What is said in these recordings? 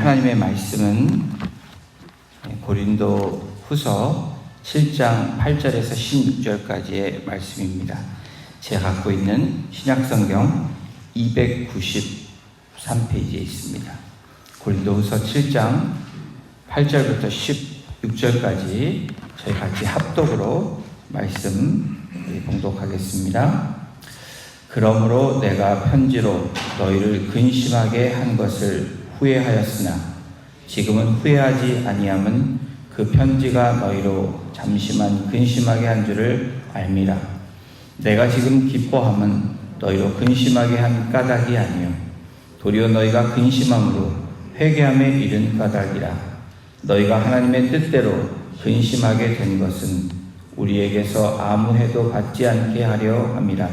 하나님의 말씀은 고린도 후서 7장 8절에서 16절까지의 말씀입니다. 제가 갖고 있는 신약성경 293페이지에 있습니다. 고린도 후서 7장 8절부터 16절까지 저희 같이 합독으로 말씀 봉독하겠습니다. 그러므로 내가 편지로 너희를 근심하게 한 것을 후회하였으나 지금은 후회하지 아니함은 그 편지가 너희로 잠시만 근심하게 한 줄을 알미라. 내가 지금 기뻐함은 너희로 근심하게 한 까닭이 아니요 도리어 너희가 근심함으로 회개함에 이른 까닭이라. 너희가 하나님의 뜻대로 근심하게 된 것은 우리에게서 아무 해도 받지 않게 하려 함이라.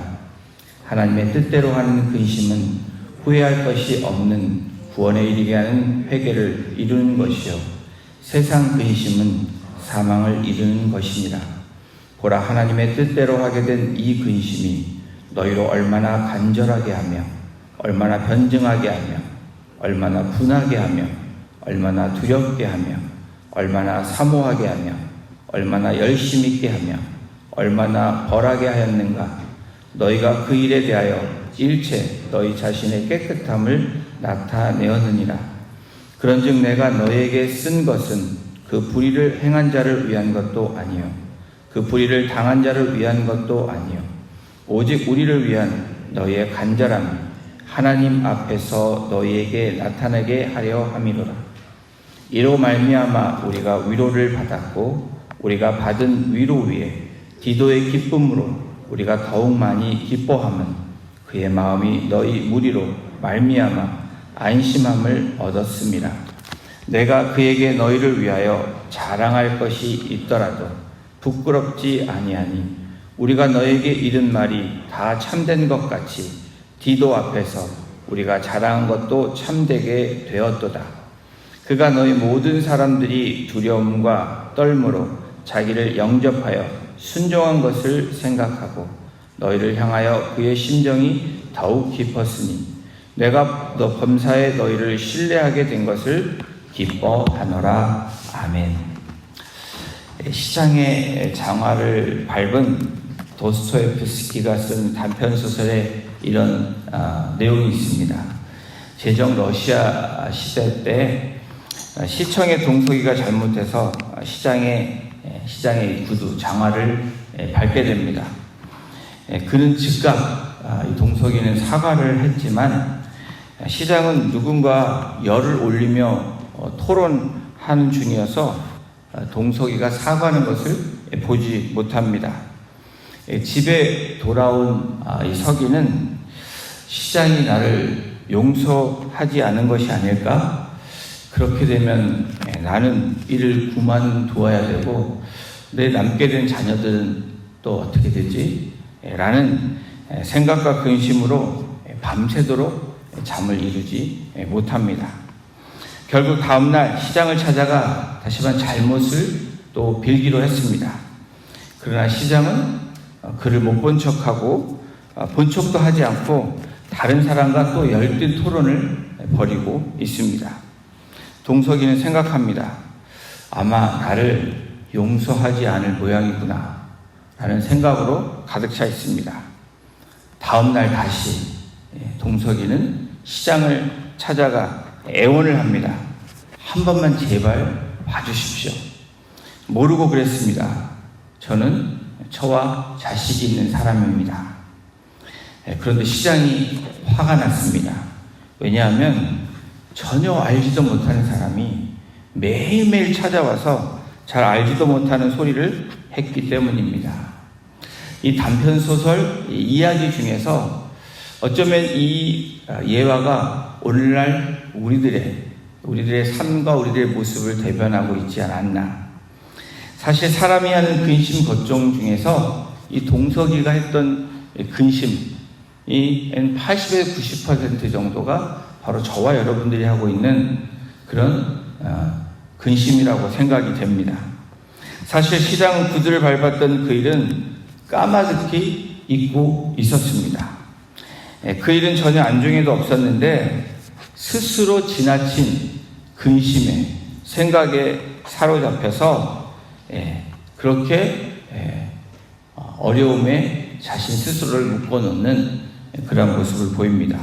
하나님의 뜻대로 하는 근심은 후회할 것이 없는 구원에 이르게 하는 회개를 이루는 것이요 세상 근심은 사망을 이루는 것이니라. 보라, 하나님의 뜻대로 하게 된 이 근심이 너희로 얼마나 간절하게 하며 얼마나 변증하게 하며 얼마나 분하게 하며 얼마나 두렵게 하며 얼마나 사모하게 하며 얼마나 열심 있게 하며 얼마나 벌하게 하였는가. 너희가 그 일에 대하여 일체 너희 자신의 깨끗함을 나타내었느니라. 그런즉 내가 너희에게 쓴 것은 그 불의를 행한 자를 위한 것도 아니요 그 불의를 당한 자를 위한 것도 아니요 오직 우리를 위한 너희의 간절함이 하나님 앞에서 너희에게 나타나게 하려 함이로라. 이로 말미암아 우리가 위로를 받았고 우리가 받은 위로 위에 디도의 기쁨으로 우리가 더욱 많이 기뻐함은 그의 마음이 너희 무리로 말미암아 안심함을 얻었음이라. 내가 그에게 너희를 위하여 자랑할 것이 있더라도 부끄럽지 아니하니 우리가 너에게 이른 말이 다 참된 것 같이 디도 앞에서 우리가 자랑한 것도 참되게 되었도다. 그가 너희 모든 사람들이 두려움과 떨므로 자기를 영접하여 순종한 것을 생각하고 너희를 향하여 그의 심정이 더욱 깊었으니 내가 너 범사에 너희를 신뢰하게 된 것을 기뻐하노라. 아멘. 시장의 장화를 밟은 도스토옙스키가 쓴 단편소설에 이런 내용이 있습니다. 제정 러시아 시대 때 시청의 동서기가 잘못해서 시장의 구두, 장화를 밟게 됩니다. 그는 즉각 이 동서기는 사과를 했지만 시장은 누군가 열을 올리며 토론하는 중이어서 동서기가 사과하는 것을 보지 못합니다. 집에 돌아온 이 서기는 시장이 나를 용서하지 않은 것이 아닐까? 그렇게 되면 나는 이를 그만두어야 되고 내 남게 된 자녀들은 또 어떻게 되지? 라는 생각과 근심으로 밤새도록 잠을 이루지 못합니다. 결국 다음날 시장을 찾아가 다시금 잘못을 또 빌기로 했습니다. 그러나 시장은 그를 못 본 척하고 본 척도 하지 않고 다른 사람과 또 열띤 토론을 벌이고 있습니다. 동서기는 생각합니다. 아마 나를 용서하지 않을 모양이구나 라는 생각으로 가득 차 있습니다. 다음날 다시 동서기는 시장을 찾아가 애원을 합니다. 한 번만 제발 봐주십시오. 모르고 그랬습니다. 저는 저와 자식이 있는 사람입니다. 그런데 시장이 화가 났습니다. 왜냐하면 전혀 알지도 못하는 사람이 매일매일 찾아와서 잘 알지도 못하는 소리를 했기 때문입니다. 이 단편소설 이야기 중에서 어쩌면 이 예화가 오늘날 우리들의 삶과 우리들의 모습을 대변하고 있지 않았나. 사실 사람이 하는 근심 걱정 중에서 이 동서기가 했던 근심이 80에서 90% 정도가 바로 저와 여러분들이 하고 있는 그런 근심이라고 생각이 됩니다. 사실 시장 구두를 밟았던 그 일은 까마득히 잊고 있었습니다. 그 일은 전혀 안중에도 없었는데 스스로 지나친 근심에, 생각에 사로잡혀서 그렇게 어려움에 자신 스스로를 묶어놓는 그런 모습을 보입니다.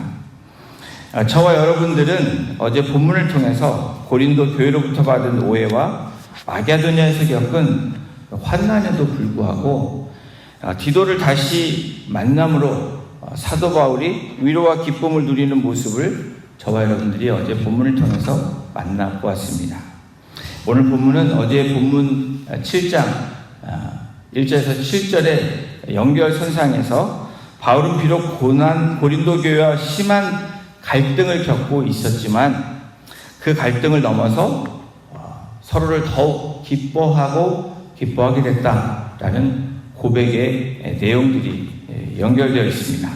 저와 여러분들은 어제 본문을 통해서 고린도 교회로부터 받은 오해와 마게도냐에서 겪은 환난에도 불구하고 디도를 다시 만남으로 사도 바울이 위로와 기쁨을 누리는 모습을 저와 여러분들이 어제 본문을 통해서 만나보았습니다. 오늘 본문은 어제 본문 7장 1절에서 7절의 연결선상에서 바울은 비록 고린도 교회와 심한 갈등을 겪고 있었지만 그 갈등을 넘어서 서로를 더욱 기뻐하게 됐다라는 고백의 내용들이 연결되어 있습니다.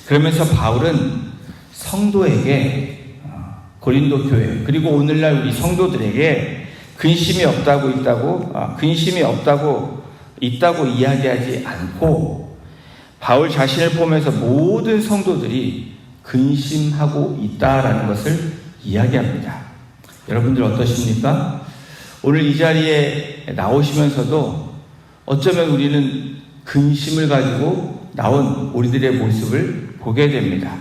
그러면서 바울은 성도에게 고린도 교회 그리고 오늘날 우리 성도들에게 근심이 있다고 이야기하지 않고 바울 자신을 보면서 모든 성도들이 근심하고 있다라는 것을 이야기합니다. 여러분들 어떠십니까? 오늘 이 자리에 나오시면서도 어쩌면 우리는 근심을 가지고 나온 우리들의 모습을 보게 됩니다.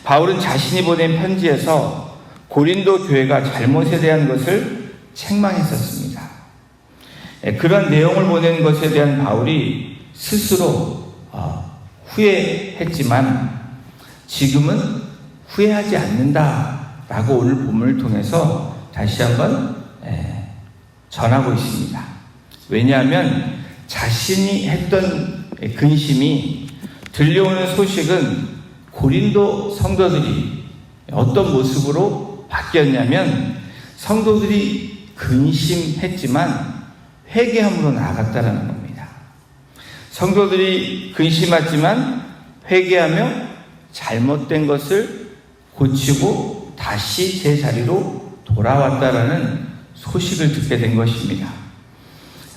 바울은 자신이 보낸 편지에서 고린도 교회가 잘못에 대한 것을 책망했었습니다. 그런 내용을 보낸 것에 대한 바울이 스스로 후회했지만 지금은 후회하지 않는다라고 오늘 본문을 통해서 다시 한번 전하고 있습니다. 왜냐하면 자신이 했던 근심이 들려오는 소식은 고린도 성도들이 어떤 모습으로 바뀌었냐면 성도들이 근심했지만 회개함으로 나아갔다는 겁니다. 성도들이 근심했지만 회개하며 잘못된 것을 고치고 다시 제자리로 돌아왔다라는 소식을 듣게 된 것입니다.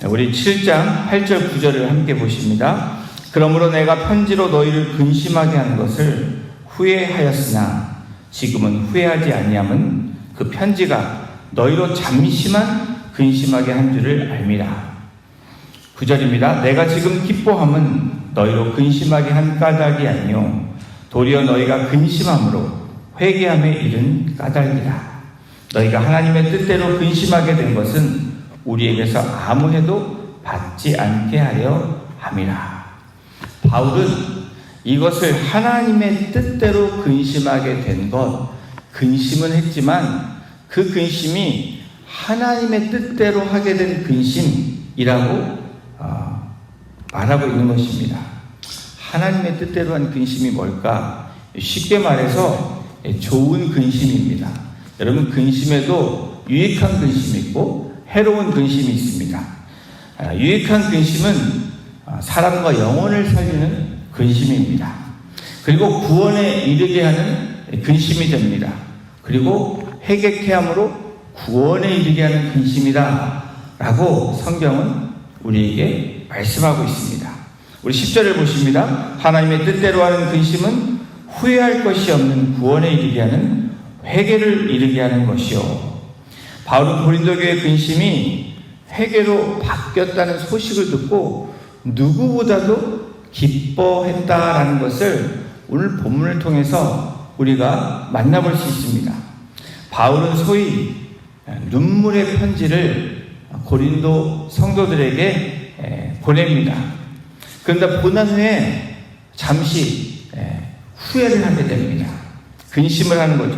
우리 7장 8절 9절을 함께 보십니다. 그러므로 내가 편지로 너희를 근심하게 한 것을 후회하였으나 지금은 후회하지 아니함은 그 편지가 너희로 잠시만 근심하게 한 줄을 알미라. 9절입니다. 내가 지금 기뻐함은 너희로 근심하게 한 까닭이 아니요 도리어 너희가 근심함으로 회개함에 이른 까닭이라. 너희가 하나님의 뜻대로 근심하게 된 것은 우리에게서 아무 해도 받지 않게 하려 함이라. 바울은 이것을 하나님의 뜻대로 근심하게 된 것, 근심은 했지만 그 근심이 하나님의 뜻대로 하게 된 근심이라고 말하고 있는 것입니다. 하나님의 뜻대로 한 근심이 뭘까? 쉽게 말해서 좋은 근심입니다. 여러분, 근심에도 유익한 근심이 있고 해로운 근심이 있습니다. 유익한 근심은 사람과 영혼을 살리는 근심입니다. 그리고 구원에 이르게 하는 근심이 됩니다. 그리고 회개케 함으로 구원에 이르게 하는 근심이다 라고 성경은 우리에게 말씀하고 있습니다. 우리 10절을 보십니다. 하나님의 뜻대로 하는 근심은 후회할 것이 없는 구원에 이르게 하는 회개를 이르게 하는 것이요. 바울은 고린도 교회의 근심이 회개로 바뀌었다는 소식을 듣고 누구보다도 기뻐했다라는 것을 오늘 본문을 통해서 우리가 만나볼 수 있습니다. 바울은 소위 눈물의 편지를 고린도 성도들에게 보냅니다. 그런데 보낸 후에 잠시 후회를 하게 됩니다. 근심을 하는 거죠.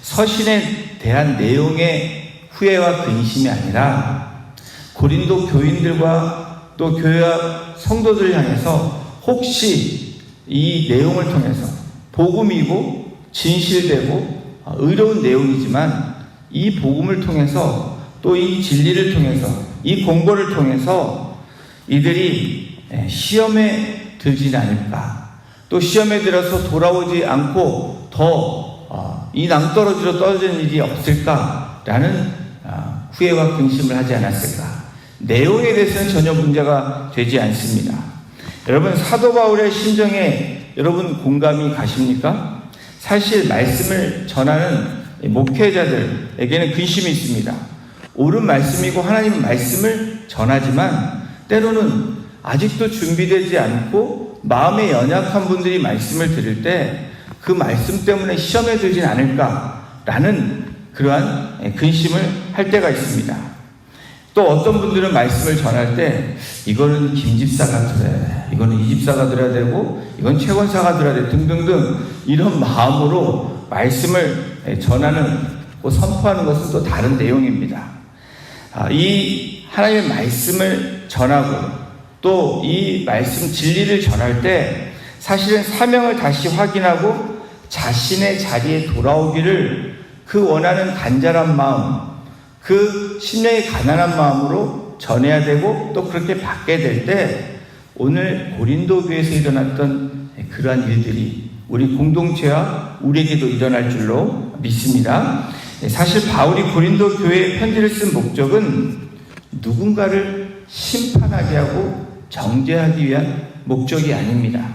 서신에 대한 내용의 후회와 근심이 아니라 고린도 교인들과 또 교회와 성도들을 향해서 혹시 이 내용을 통해서 복음이고 진실되고 의로운 내용이지만 이 복음을 통해서 또 이 진리를 통해서 이 공고를 통해서 이들이 시험에 들지 않을까, 또 시험에 들어서 돌아오지 않고 더 이 낭떠러지로 떨어지는 일이 없을까라는 후회와 근심을 하지 않았을까. 내용에 대해서는 전혀 문제가 되지 않습니다. 여러분, 사도 바울의 심정에 여러분 공감이 가십니까? 사실 말씀을 전하는 목회자들에게는 근심이 있습니다. 옳은 말씀이고 하나님의 말씀을 전하지만 때로는 아직도 준비되지 않고 마음에 연약한 분들이 말씀을 들을 때 그 말씀 때문에 시험에 들진 않을까라는 그러한 근심을 할 때가 있습니다. 또 어떤 분들은 말씀을 전할 때 이거는 김 집사가 들어야 돼, 이거는 이 집사가 들어야 되고 이건 최 권사가 들어야 돼 등등등 이런 마음으로 말씀을 전하는 선포하는 것은 또 다른 내용입니다. 이 하나님의 말씀을 전하고 또 이 말씀 진리를 전할 때 사실은 사명을 다시 확인하고 자신의 자리에 돌아오기를 그 원하는 간절한 마음, 그 심령이 가난한 마음으로 전해야 되고 또 그렇게 받게 될 때 오늘 고린도 교회에서 일어났던 그러한 일들이 우리 공동체와 우리에게도 일어날 줄로 믿습니다. 사실 바울이 고린도 교회에 편지를 쓴 목적은 누군가를 심판하게 하고 정죄하기 위한 목적이 아닙니다.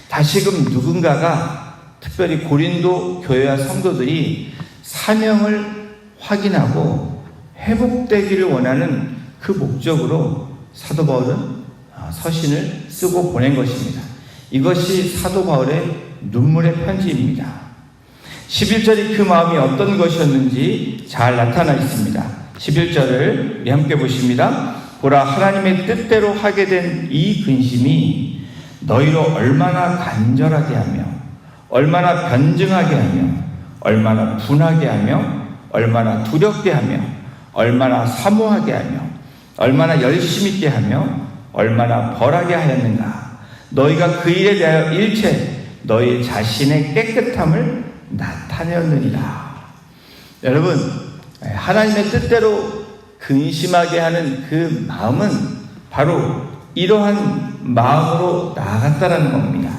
다시금 누군가가 특별히 고린도 교회와 성도들이 사명을 확인하고 회복되기를 원하는 그 목적으로 사도 바울은 서신을 쓰고 보낸 것입니다. 이것이 사도 바울의 눈물의 편지입니다. 11절이 그 마음이 어떤 것이었는지 잘 나타나 있습니다. 11절을 우리 함께 보십니다. 보라, 하나님의 뜻대로 하게 된 이 근심이 너희로 얼마나 간절하게 하며 얼마나 변증하게 하며 얼마나 분하게 하며 얼마나 두렵게 하며 얼마나 사모하게 하며 얼마나 열심 있게 하며 얼마나 벌하게 하였는가. 너희가 그 일에 대하여 일체 너희 자신의 깨끗함을 나타내었느니라. 여러분, 하나님의 뜻대로 근심하게 하는 그 마음은 바로 이러한 마음으로 나아갔다라는 겁니다.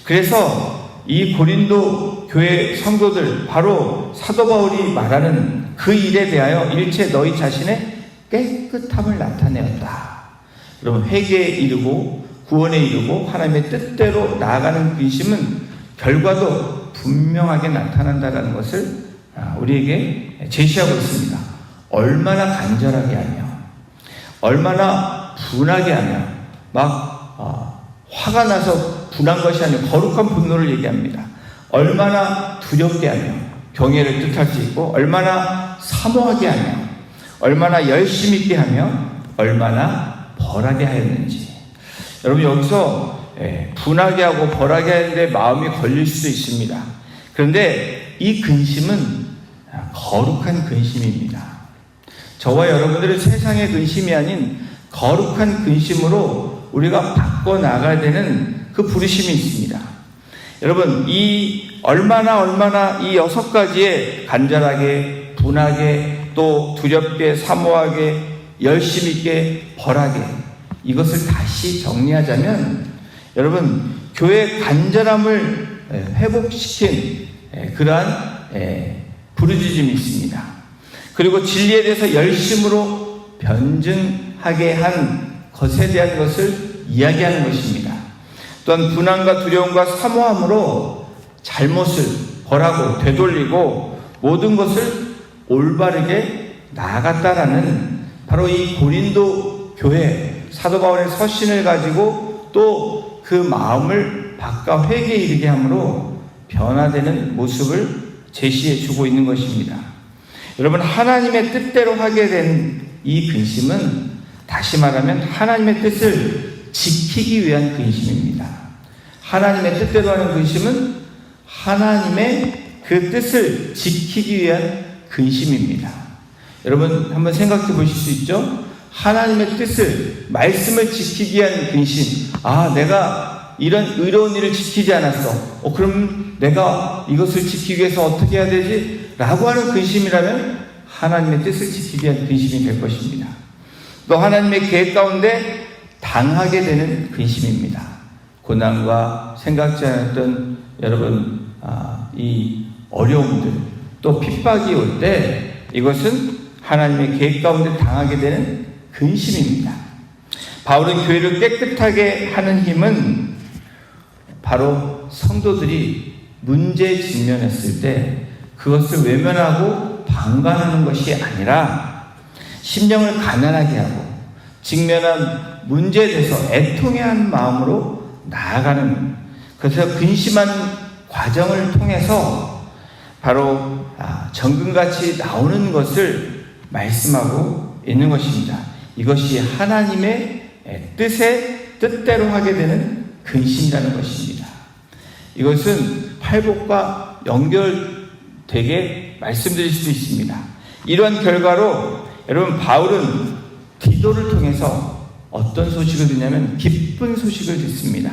그래서 이 고린도 교회 성도들, 바로 사도 바울이 말하는 그 일에 대하여 일체 너희 자신의 깨끗함을 나타내었다. 여러분, 회개에 이르고 구원에 이르고 하나님의 뜻대로 나아가는 근심은 결과도 분명하게 나타난다는 것을 우리에게 제시하고 있습니다. 얼마나 간절하게 하며 얼마나 분하게 하며 화가 나서 분한 것이 아니라 거룩한 분노를 얘기합니다. 얼마나 두렵게 하며 경외를 뜻할 수 있고 얼마나 사모하게 하며 얼마나 열심 있게 하며 얼마나 벌하게 하였는지. 여러분, 여기서 분하게 하고 벌하게 하는데 마음이 걸릴 수도 있습니다. 그런데 이 근심은 거룩한 근심입니다. 저와 여러분들은 세상의 근심이 아닌 거룩한 근심으로 우리가 바꿔나가야 되는 그 부르심이 있습니다. 여러분, 이 얼마나 이 6가지의 간절하게, 분하게, 또 두렵게, 사모하게, 열심 있게, 벌하게, 이것을 다시 정리하자면 여러분, 교회의 간절함을 회복시킨 그러한 부르짖음이 있습니다. 그리고 진리에 대해서 열심으로 변증하게 한 것에 대한 것을 이야기하는 것입니다. 또한 분함과 두려움과 사모함으로 잘못을 벌하고 되돌리고 모든 것을 올바르게 나아갔다라는 바로 이 고린도 교회 사도 바울의 서신을 가지고 또 그 마음을 바꿔 회개에 이르게 함으로 변화되는 모습을 제시해 주고 있는 것입니다. 여러분, 하나님의 뜻대로 하게 된 이 근심은 다시 말하면 하나님의 뜻을 지키기 위한 근심입니다. 하나님의 뜻대로 하는 근심은 하나님의 그 뜻을 지키기 위한 근심입니다. 여러분, 한번 생각해 보실 수 있죠? 하나님의 뜻을, 말씀을 지키기 위한 근심. 내가 이런 의로운 일을 지키지 않았어. 그럼 내가 이것을 지키기 위해서 어떻게 해야 되지? 라고 하는 근심이라면 하나님의 뜻을 지키기 위한 근심이 될 것입니다. 또 하나님의 계획 가운데 당하게 되는 근심입니다. 고난과 생각지 않았던 여러분 이 어려움들, 또 핍박이 올 때 이것은 하나님의 계획 가운데 당하게 되는 근심입니다. 바울은 교회를 깨끗하게 하는 힘은 바로 성도들이 문제에 직면했을 때 그것을 외면하고 방관하는 것이 아니라 심령을 가난하게 하고 직면한 문제에 대해서 애통해한 마음으로 나아가는, 그래서 근심하는 과정을 통해서 바로 정금같이 나오는 것을 말씀하고 있는 것입니다. 이것이 하나님의 뜻대로 하게 되는 근심이라는 것입니다. 이것은 팔복과 연결되게 말씀드릴 수도 있습니다. 이러한 결과로 여러분, 바울은 디도를 통해서 어떤 소식을 듣냐면 기쁜 소식을 듣습니다.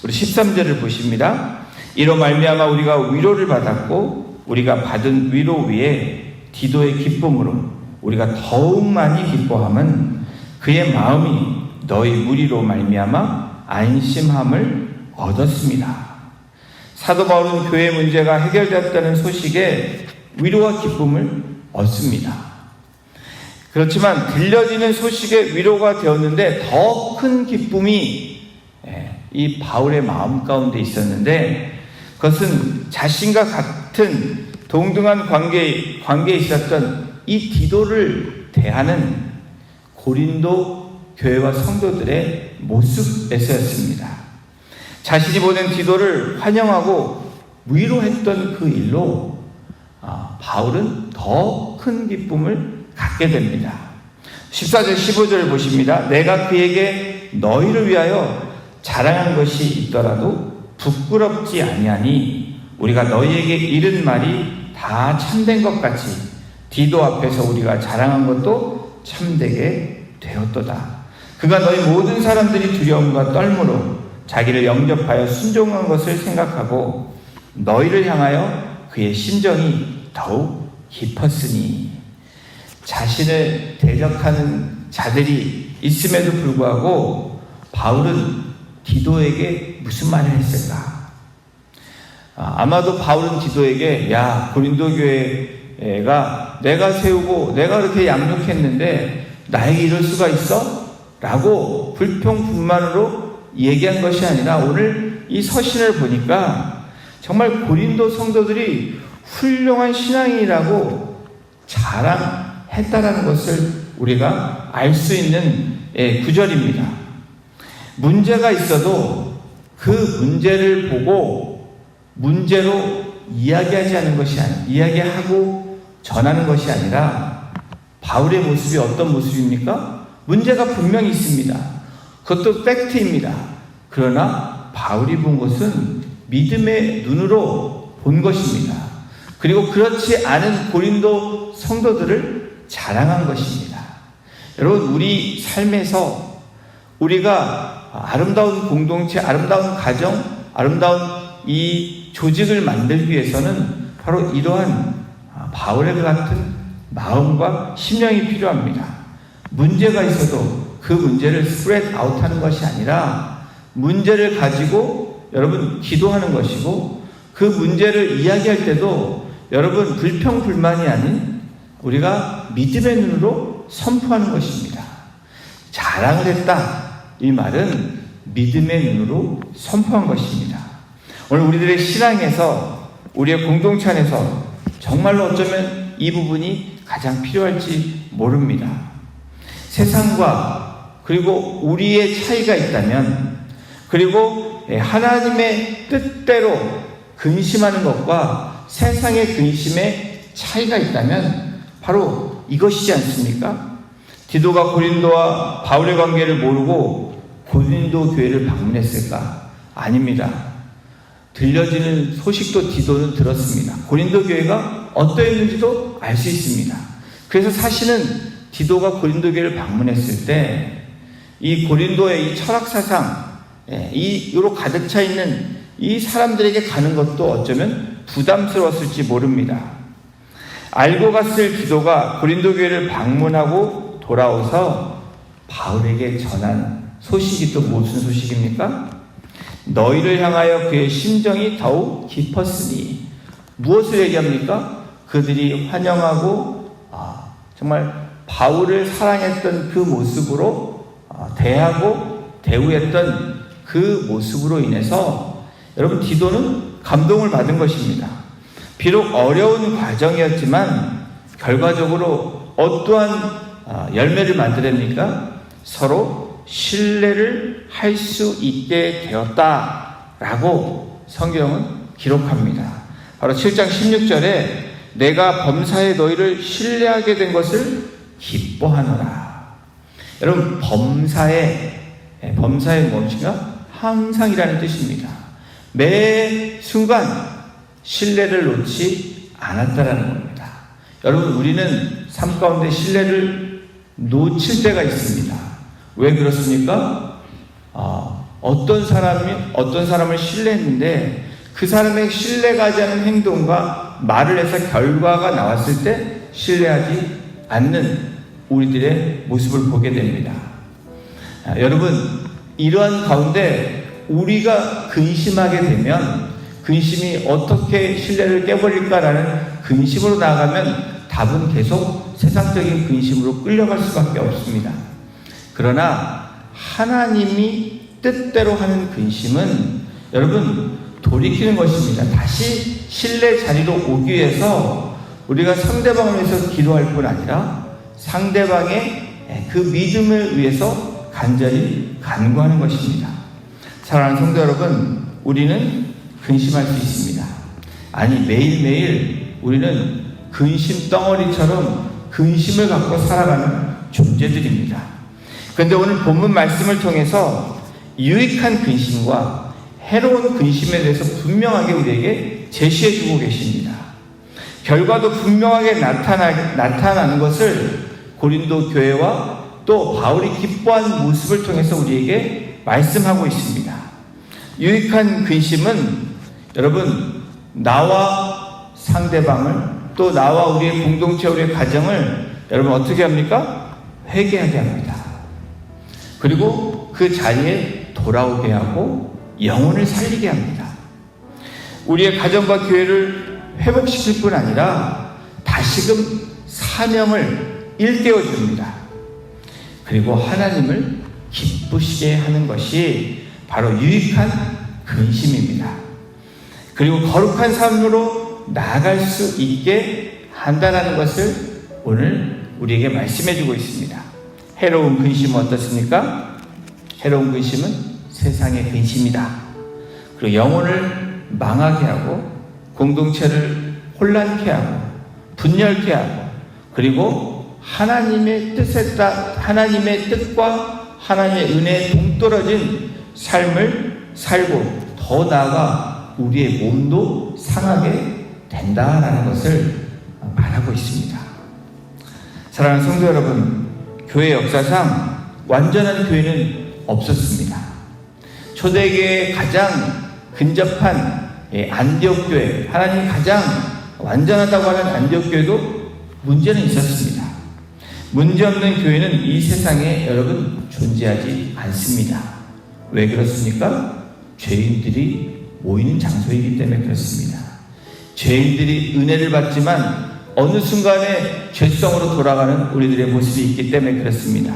우리 13절을 보십니다. 이로 말미암아 우리가 위로를 받았고 우리가 받은 위로 위에 디도의 기쁨으로 우리가 더욱 많이 기뻐함은 그의 마음이 너희 무리로 말미암아 안심함을 얻었습니다. 사도 바울은 교회 문제가 해결되었다는 소식에 위로와 기쁨을 얻습니다. 그렇지만 들려지는 소식에 위로가 되었는데 더 큰 기쁨이 이 바울의 마음 가운데 있었는데, 그것은 자신과 같은 동등한 관계에 있었던 이 디도를 대하는 고린도 교회와 성도들의 모습에서였습니다. 자신이 보낸 디도를 환영하고 위로했던 그 일로 바울은 더 큰 기쁨을 갖게 됩니다. 14절 15절을 보십니다. 내가 그에게 너희를 위하여 자랑한 것이 있더라도 부끄럽지 아니하니 우리가 너희에게 이른 말이 다 참된 것 같이 디도 앞에서 우리가 자랑한 것도 참되게 되었도다. 그가 너희 모든 사람들이 두려움과 떨므로 자기를 영접하여 순종한 것을 생각하고 너희를 향하여 그의 심정이 더욱 깊었으니, 자신을 대적하는 자들이 있음에도 불구하고 바울은 디도에게 무슨 말을 했을까? 아마도 바울은 디도에게, 야, 고린도 교회가 내가 세우고 내가 그렇게 양육했는데 나에게 이럴 수가 있어? 라고 불평불만으로 얘기한 것이 아니라 오늘 이 서신을 보니까 정말 고린도 성도들이 훌륭한 신앙이라고 자랑했다라는 것을 우리가 알 수 있는 구절입니다. 문제가 있어도 그 문제를 보고 문제로 이야기하고 전하는 것이 아니라 바울의 모습이 어떤 모습입니까? 문제가 분명히 있습니다. 그것도 팩트입니다. 그러나 바울이 본 것은 믿음의 눈으로 본 것입니다. 그리고 그렇지 않은 고린도 성도들을 자랑한 것입니다. 여러분, 우리 삶에서 우리가 아름다운 공동체, 아름다운 가정, 아름다운 이 조직을 만들기 위해서는 바로 이러한 바울의 같은 마음과 심령이 필요합니다. 문제가 있어도 그 문제를 스프레드 아웃하는 것이 아니라 문제를 가지고 여러분 기도하는 것이고, 그 문제를 이야기할 때도 여러분 불평불만이 아닌 우리가 믿음의 눈으로 선포하는 것입니다. 자랑을 했다, 이 말은 믿음의 눈으로 선포한 것입니다. 오늘 우리들의 신앙에서, 우리의 공동체 안에서 정말로 어쩌면 이 부분이 가장 필요할지 모릅니다. 세상과 그리고 우리의 차이가 있다면, 그리고 하나님의 뜻대로 근심하는 것과 세상의 근심의 차이가 있다면 바로 이것이지 않습니까? 디도가 고린도와 바울의 관계를 모르고 고린도 교회를 방문했을까? 아닙니다. 들려지는 소식도 디도는 들었습니다. 고린도 교회가 어떠했는지도 알 수 있습니다. 그래서 사실은 디도가 고린도 교회를 방문했을 때 이 고린도의 이 철학사상, 이로 가득 차 있는 이 사람들에게 가는 것도 어쩌면 부담스러웠을지 모릅니다. 알고 갔을 디도가 고린도 교회를 방문하고 돌아오서 바울에게 전한 소식이 또 무슨 소식입니까? 너희를 향하여 그의 심정이 더욱 깊었으니. 무엇을 얘기합니까? 그들이 환영하고 정말 바울을 사랑했던 그 모습으로 대하고 대우했던 그 모습으로 인해서 여러분 디도는 감동을 받은 것입니다. 비록 어려운 과정이었지만 결과적으로 어떠한 열매를 만들어냅니까? 서로 신뢰를 할 수 있게 되었다라고 성경은 기록합니다. 바로 7장 16절에 내가 범사에 너희를 신뢰하게 된 것을 기뻐하노라. 여러분, 범사에 무엇인가? 항상이라는 뜻입니다. 매 순간 신뢰를 놓지 않았다라는 겁니다. 여러분, 우리는 삶 가운데 신뢰를 놓칠 때가 있습니다. 왜 그렇습니까? 어떤 사람을 신뢰했는데 그 사람의 신뢰가지 않은 행동과 말을 해서 결과가 나왔을 때 신뢰하지 않는 우리들의 모습을 보게 됩니다. 여러분, 이러한 가운데 우리가 근심하게 되면 근심이 어떻게 신뢰를 깨버릴까라는 근심으로 나아가면 답은 계속 세상적인 근심으로 끌려갈 수밖에 없습니다. 그러나 하나님이 뜻대로 하는 근심은 여러분 돌이키는 것입니다. 다시 신뢰 자리로 오기 위해서 우리가 상대방을 위해서 기도할 뿐 아니라 상대방의 그 믿음을 위해서 간절히 간구하는 것입니다. 사랑하는 성도 여러분, 우리는 근심할 수 있습니다. 아니, 매일매일 우리는 근심 덩어리처럼 근심을 갖고 살아가는 존재들입니다. 그런데 오늘 본문 말씀을 통해서 유익한 근심과 해로운 근심에 대해서 분명하게 우리에게 제시해주고 계십니다. 결과도 분명하게 나타나는 것을 고린도 교회와 또 바울이 기뻐한 모습을 통해서 우리에게 말씀하고 있습니다. 유익한 근심은 여러분, 나와 상대방을 또 나와 우리의 공동체, 우리의 가정을 여러분 어떻게 합니까? 회개하게 합니다. 그리고 그 자리에 돌아오게 하고 영혼을 살리게 합니다. 우리의 가정과 교회를 회복시킬 뿐 아니라 다시금 사명을 일깨워 줍니다. 그리고 하나님을 기쁘시게 하는 것이 바로 유익한 근심입니다. 그리고 거룩한 삶으로 나아갈 수 있게 한다는 것을 오늘 우리에게 말씀해 주고 있습니다. 해로운 근심은 어떻습니까? 해로운 근심은 세상의 근심이다. 그리고 영혼을 망하게 하고 공동체를 혼란케 하고 분열케 하고 그리고 하나님의 뜻과 하나님의 은혜에 동떨어진 삶을 살고 더 나아가 우리의 몸도 상하게 된다라는 것을 말하고 있습니다. 사랑하는 성도 여러분, 교회 역사상 완전한 교회는 없었습니다. 초대교회의 가장 근접한 안디옥 교회, 하나님이 가장 완전하다고 하는 안디옥 교회도 문제는 있었습니다. 문제없는 교회는 이 세상에 여러분 존재하지 않습니다. 왜 그렇습니까? 죄인들이 모이는 장소이기 때문에 그렇습니다. 죄인들이 은혜를 받지만 어느 순간에 죄성으로 돌아가는 우리들의 모습이 있기 때문에 그렇습니다.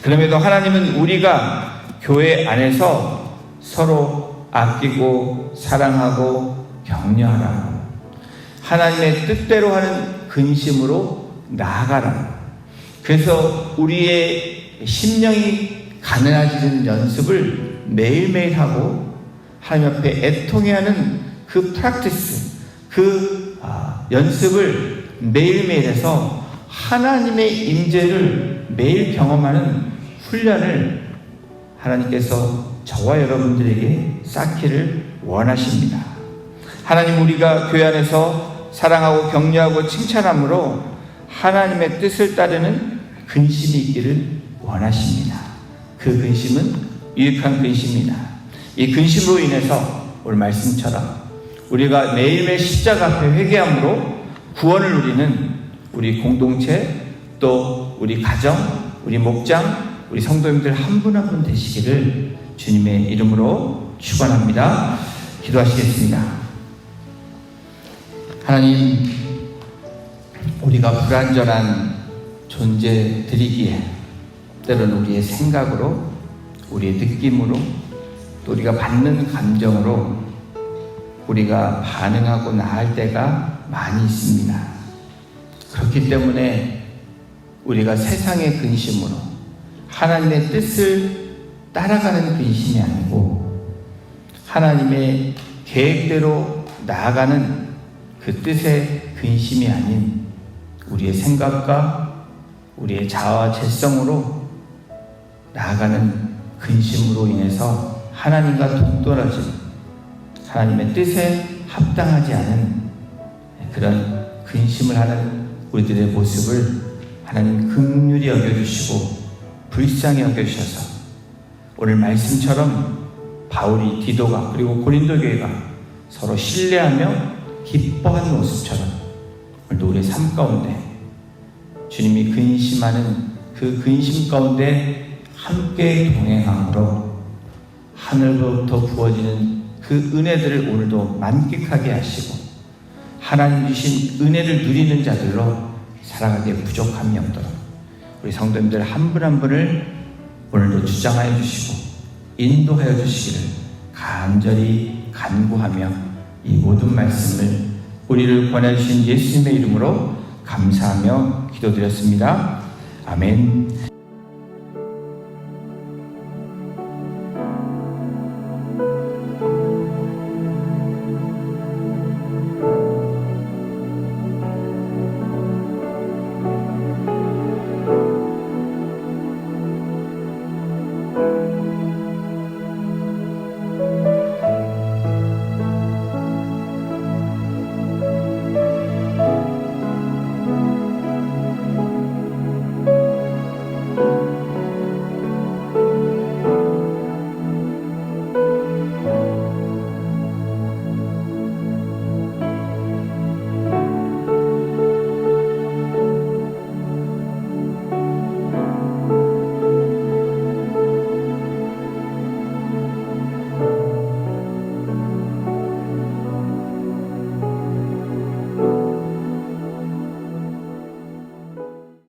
그럼에도 하나님은 우리가 교회 안에서 서로 아끼고 사랑하고 격려하라고, 하나님의 뜻대로 하는 근심으로 나아가라고, 그래서 우리의 심령이 가난해지는 연습을 매일매일 하고 하나님 앞에 애통해 하는 그 프랙티스, 그 연습을 매일매일 해서 하나님의 임재를 매일 경험하는 훈련을 하나님께서 저와 여러분들에게 쌓기를 원하십니다. 하나님, 우리가 교회 안에서 사랑하고 격려하고 칭찬함으로 하나님의 뜻을 따르는 근심이 있기를 원하십니다. 그 근심은 유익한 근심이다. 이 근심으로 인해서 오늘 말씀처럼 우리가 매일매일 십자가 앞에 회개함으로 구원을 누리는 우리 공동체, 또 우리 가정, 우리 목장, 우리 성도님들 한 분 한 분 되시기를 주님의 이름으로 축원합니다. 기도하시겠습니다. 하나님, 우리가 불완전한 존재들이기에 때로는 우리의 생각으로, 우리의 느낌으로, 또 우리가 받는 감정으로 우리가 반응하고 나을 때가 많이 있습니다. 그렇기 때문에 우리가 세상의 근심으로 하나님의 뜻을 따라가는 근심이 아니고 하나님의 계획대로 나아가는 그 뜻의 근심이 아닌 우리의 생각과 우리의 자아와 재성으로 나아가는 근심으로 인해서 하나님과 동떨어진 하나님의 뜻에 합당하지 않은 그런 근심을 하는 우리들의 모습을 하나님 긍휼히 여겨주시고 불쌍히 여겨주셔서 오늘 말씀처럼 바울이 디도가 그리고 고린도 교회가 서로 신뢰하며 기뻐하는 모습처럼 오늘도 우리의 삶 가운데 주님이 근심하는 그 근심 가운데 함께 동행함으로 하늘로부터 부어지는 그 은혜들을 오늘도 만끽하게 하시고 하나님 주신 은혜를 누리는 자들로 살아가기에 부족함이 없도록 우리 성도님들 한 분 한 분을 오늘도 주장하여 주시고 인도하여 주시기를 간절히 간구하며 이 모든 말씀을 우리를 권해주신 예수님의 이름으로 감사하며 기도드렸습니다. 아멘.